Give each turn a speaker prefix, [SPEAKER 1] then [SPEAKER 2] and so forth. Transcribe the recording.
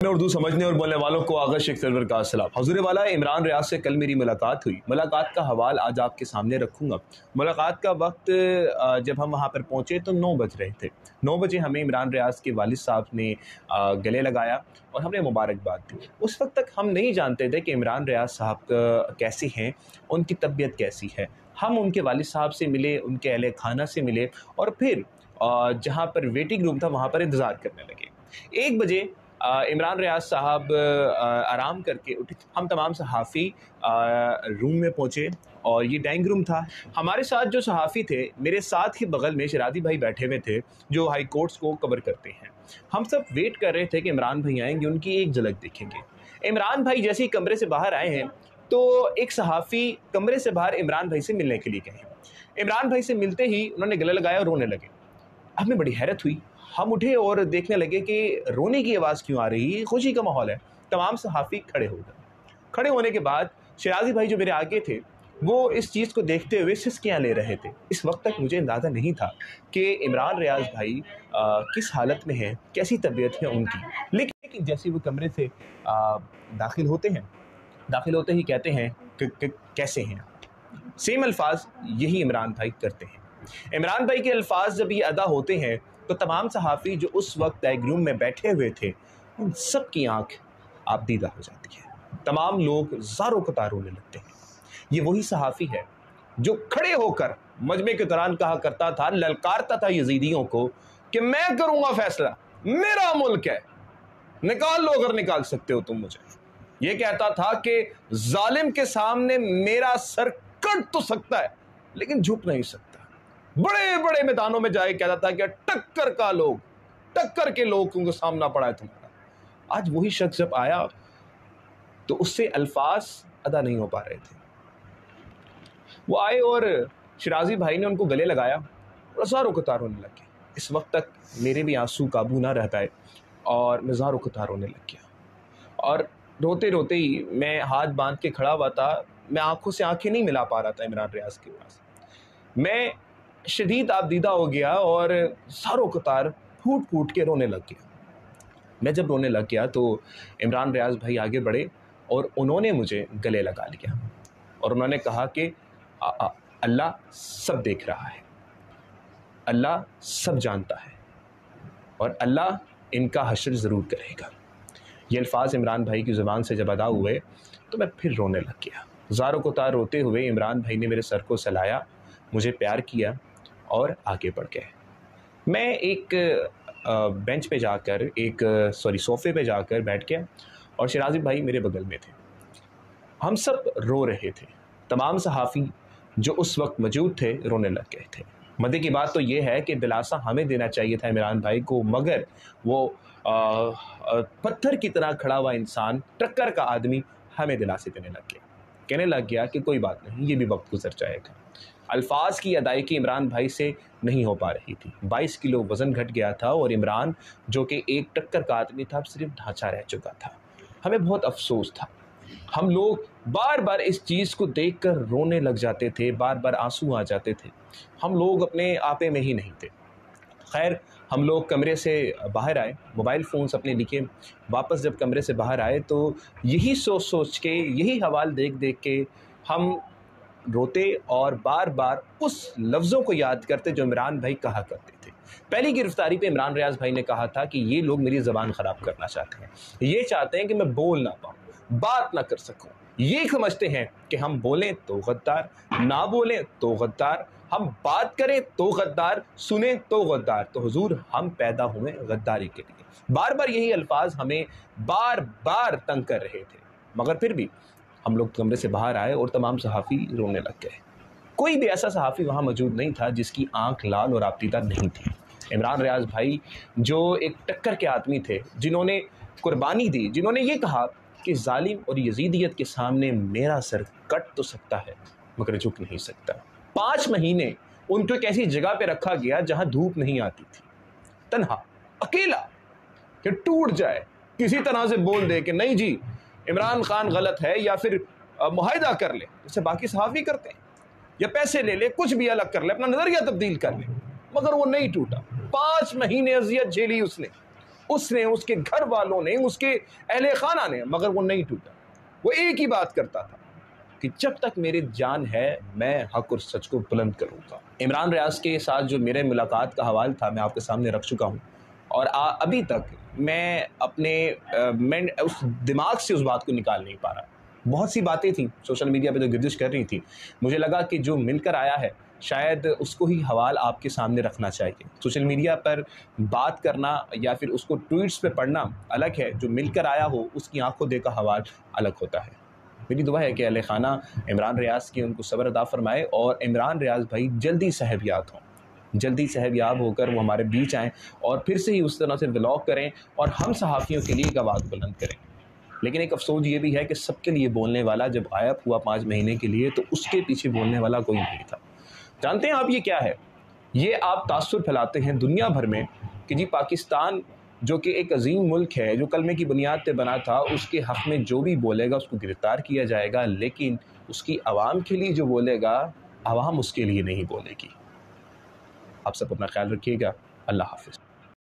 [SPEAKER 1] अपने उर्दू समझने और बोलने वालों को आगा शेख सरवर का अस्सलाम। हुज़ूर वाला इमरान रियाज से कल मेरी मुलाकात हुई। मुलाकात का हवाल आज आपके सामने रखूँगा। मुलाकात का वक्त जब हम वहाँ पर पहुँचे तो 9 बज रहे थे। 9 बजे हमें इमरान रियाज के वालिद साहब ने गले लगाया और हमने मुबारकबाद दी। उस वक्त तक हम नहीं जानते थे कि इमरान रियाज साहब कैसे हैं, उनकी तबीयत कैसी है। हम उनके वालिद साहब से मिले, उनके अहले खाना से मिले और फिर जहाँ पर वेटिंग रूम था वहाँ पर इंतज़ार करने लगे। 1 बजे इमरान रियाज साहब आराम करके उठे। हम तमाम सहाफ़ी रूम में पहुँचे और ये डाइनिंग रूम था। हमारे साथ जो सहाफ़ी थे, मेरे साथ ही बगल में शिराज़ी भाई बैठे हुए थे जो हाई कोर्ट्स को कवर करते हैं। हम सब वेट कर रहे थे कि इमरान भाई आएंगे, उनकी एक झलक देखेंगे। इमरान भाई जैसे ही कमरे से बाहर आए हैं तो एक सहाफ़ी कमरे से बाहर इमरान भाई से मिलने के लिए गए। इमरान भाई से मिलते ही उन्होंने गले लगाया और रोने लगे। हमें बड़ी हैरत हुई। हम उठे और देखने लगे कि रोने की आवाज़ क्यों आ रही है, खुशी का माहौल है। तमाम सहाफ़ी खड़े हो गए। खड़े होने के बाद शिराज़ी भाई जो मेरे आगे थे वो इस चीज़ को देखते हुए सिसकियाँ ले रहे थे। इस वक्त तक मुझे अंदाज़ा नहीं था कि इमरान रियाज भाई किस हालत में हैं, कैसी तबीयत है उनकी। लेकिन जैसे वो कमरे से दाखिल होते हैं, दाखिल होते ही कहते हैं कि कैसे हैं। सेम अल्फाज यही इमरान भाई करते हैं। इमरान भाई के अल्फाज जब ये अदा होते हैं तो तमाम सहाफ़ी जो उस वक्त डाइनिंग रूम में बैठे हुए थे उन सब की आँख आबदीदा हो जाती है। तमाम लोग ज़ारों कतार रोने लगते हैं। ये वही सहाफ़ी है जो खड़े होकर मजमे के दौरान कहा करता था, ललकारता था यजीदियों को कि मैं करूँगा फैसला, मेरा मुल्क है, निकाल लो अगर निकाल सकते हो तुम मुझे। ये कहता था कि जालिम के सामने मेरा सर कट तो सकता है लेकिन झुक नहीं सकता। बड़े बड़े मैदानों में जाए कहता था कि टक्कर के लोग को सामना पड़ा है तुम्हारा। आज वही शख्स जब आया तो उससे अल्फाज अदा नहीं हो पा रहे थे। वो आए और शिराज़ी भाई ने उनको गले लगाया और ज़ारों कतार रोने लग गए। इस वक्त तक मेरे भी आंसू काबू ना रहता है और मैं ज़ारों कतार रोने लग गया। और रोते रोते ही मैं हाथ बांध के खड़ा हुआ था। मैं आंखों से आंखें नहीं मिला पा रहा था इमरान रियाज के पास। मैं शदीद आबदीदा हो गया और ज़ारों कतार फूट फूट के रोने लग गया। मैं जब रोने लग गया तो इमरान रियाज भाई आगे बढ़े और उन्होंने मुझे गले लगा लिया और उन्होंने कहा कि अल्लाह सब देख रहा है, अल्लाह सब जानता है और अल्लाह इनका हश्र ज़रूर करेगा। ये अल्फाज इमरान भाई की ज़ुबान से जब अदा हुए तो मैं फिर रोने लग गया। ज़ारों कतार रोते हुए इमरान भाई ने मेरे सर को सहलाया, मुझे प्यार किया और आगे बढ़ गए। मैं एक बेंच पे जाकर सोफ़े पे जाकर बैठ गया और शिराज़ी भाई मेरे बगल में थे। हम सब रो रहे थे। तमाम सहाफ़ी जो उस वक्त मौजूद थे रोने लग गए थे। मज़े की बात तो ये है कि दिलासा हमें देना चाहिए था इमरान भाई को, मगर वो पत्थर की तरह खड़ा हुआ इंसान, टक्कर का आदमी हमें दिलासे देने लग गया। कहने लग गया कि कोई बात नहीं, ये भी वक्त गुजर जाएगा। अल्फाज की अदायगी इमरान भाई से नहीं हो पा रही थी। 22 किलो वज़न घट गया था और इमरान जो कि एक टक्कर का आदमी था, अब सिर्फ ढांचा रह चुका था। हमें बहुत अफसोस था। हम लोग बार बार इस चीज़ को देखकर रोने लग जाते थे, बार बार आंसू आ जाते थे। हम लोग अपने आपे में ही नहीं थे। खैर, हम लोग कमरे से बाहर आए, मोबाइल फ़ोन्स अपने लिखे, वापस जब कमरे से बाहर आए तो यही सोच के, यही हवाल देख देख के हम रोते और बार बार उस लफ्ज़ों को याद करते जो इमरान भाई कहा करते थे। पहली गिरफ्तारी पे इमरान रियाज भाई ने कहा था कि ये लोग मेरी ज़बान ख़राब करना चाहते हैं, ये चाहते हैं कि मैं बोल ना पाऊँ, बात ना कर सकूँ। ये समझते हैं कि हम बोलें तो गद्दार, ना बोलें तो गद्दार, हम बात करें तो गद्दार, सुने तो गद्दार। तो हुजूर हम पैदा हुए गद्दारी के लिए। बार बार यही अल्फाज हमें बार बार तंग कर रहे थे, मगर फिर भी हम लोग कमरे से बाहर आए और तमाम सहाफ़ी रोने लग गए। कोई भी ऐसा सहाफ़ी वहाँ मौजूद नहीं था जिसकी आंख लाल और आबदीदा नहीं थी। इमरान रियाज भाई जो एक टक्कर के आदमी थे, जिन्होंने कुर्बानी दी, जिन्होंने ये कहा कि जालिम और यजीदियत के सामने मेरा सर कट तो सकता है मगर झुक नहीं सकता। 5 महीने उनको एक ऐसी जगह पे रखा गया जहाँ धूप नहीं आती थी, तन्हा, अकेला, कि टूट जाए, किसी तरह से बोल दे कि नहीं जी इमरान खान गलत है, या फिर मुआहिदा कर ले जैसे बाकी सहाफ़ी करते हैं, या पैसे ले ले, कुछ भी अलग कर ले, अपना नज़रिया तब्दील कर ले, मगर वो नहीं टूटा। 5 महीने अजियत झेली उसने, اس نے, اس کے گھر والوں نے, اس کے اہل خانہ نے, مگر وہ نہیں ٹوٹا. وہ ایک ہی بات کرتا تھا کہ جب تک میری جان ہے میں حق اور سچ کو بلند کروں گا. عمران ریاض کے ساتھ جو میرے ملاقات کا حوال تھا میں آپ کے سامنے رکھ چکا ہوں, اور ابھی تک میں اپنے اس دماغ سے اس بات کو نکال نہیں پا رہا. بہت سی باتیں تھیں سوشل میڈیا پہ جو گردش کر رہی تھی, مجھے لگا کہ جو مل کر آیا ہے شاید اس کو ہی حوال آپ کے سامنے رکھنا چاہیے. سوشل میڈیا پر بات کرنا یا پھر اس کو ٹویٹس پہ پڑھنا الگ ہے, جو مل کر آیا ہو اس کی آنکھوں دیکھا حوال الگ ہوتا ہے. میری دعا ہے کہ اہل خانہ عمران ریاض کی ان کو صبر عطا فرمائے, اور عمران ریاض بھائی جلدی صحتیاب ہوں, جلدی صحتیاب ہو کر وہ ہمارے بیچ آئیں اور پھر سے ہی اس طرح سے ولاگ کریں اور ہم صحافیوں کے لیے ایک آواز بلند کریں. لیکن ایک افسوس یہ بھی ہے کہ سب کے لیے بولنے والا جب غائب ہوا 5 مہینے کے لیے تو اس کے پیچھے بولنے والا کوئی نہیں تھا. جانتے ہیں آپ یہ کیا ہے؟ یہ آپ تاثر پھیلاتے ہیں دنیا بھر میں کہ جی پاکستان جو کہ ایک عظیم ملک ہے, جو کلمے کی بنیاد پہ بنا تھا, اس کے حق میں جو بھی بولے گا اس کو گرفتار کیا جائے گا, لیکن اس کی عوام کے لیے جو بولے گا عوام اس کے لیے نہیں بولے گی. آپ سب اپنا خیال رکھیے گا. اللہ حافظ.